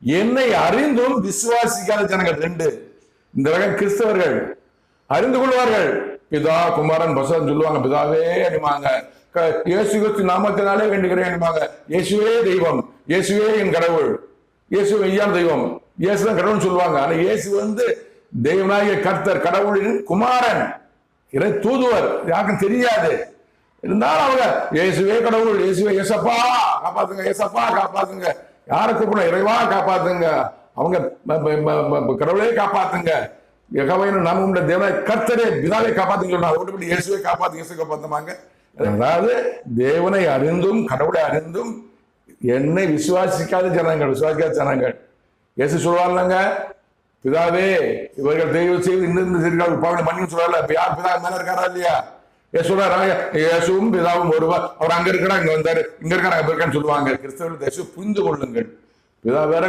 என்னை அறிந்தும் விசுவாசிக்காத ஜனங்கள் ரெண்டு. இந்த வகை கிறிஸ்தவர்கள் அறிந்து கொள்வார்கள், பிதா குமாரன் பசன் சொல்லுவாங்க, பிதாவே அடிமாங்க, இயேசு கிறிஸ்து நாமத்தினாலே வேண்டுகிறேன் அடிமாங்க, இயேசுவே தெய்வம், இயேசுவே என் கடவுள், இயேசு ஐயாம் தெய்வம், இயேசுதான் கடவுள் சொல்லுவாங்க. ஆனா இயேசு தெய்வனாகிய கர்த்தர், கடவுளின் குமாரன், இறை தூதுவர், யாருக்கும் தெரியாது. இருந்தாலும் அவங்க இயேசுவே கடவுள், இயேசுவே ஏசப்பா காப்பாத்துங்க, ஏசப்பா காப்பாத்துங்க, யாரை கூப்பிடணும், இறைவா காப்பாத்துங்க, அவங்க கடவுளே காப்பாத்துங்க, நாம தேவனை கர்த்தரே பிதாவை காப்பாத்துங்க, ஓட்டுப்படி இயேசுவே காப்பாத்து, இயேசு காப்பாத்துமாங்க. அதாவது தேவனை அறிந்தும் கடவுளை அறிந்தும் என்னை விசுவாசிக்காத ஜனங்கள். இயேசு சொல்லுவாங்க, பிதாவே இவர்கள் தெய்வம் செய்து இந்த பாவனை பண்ணி சொல்றாரு. இப்ப யார் பிதா மேல இருக்காரா இல்லையா? இயேசுவும் பிதாவும் ஒருவர், அவர் அங்க இருக்கிறா, இங்க வந்தாரு, இங்க இருக்காரு, அங்க இருக்கான்னு சொல்லுவாங்க. கிறிஸ்தவர்கள் புரிந்து கொள்ளுங்கள், பிதா வேற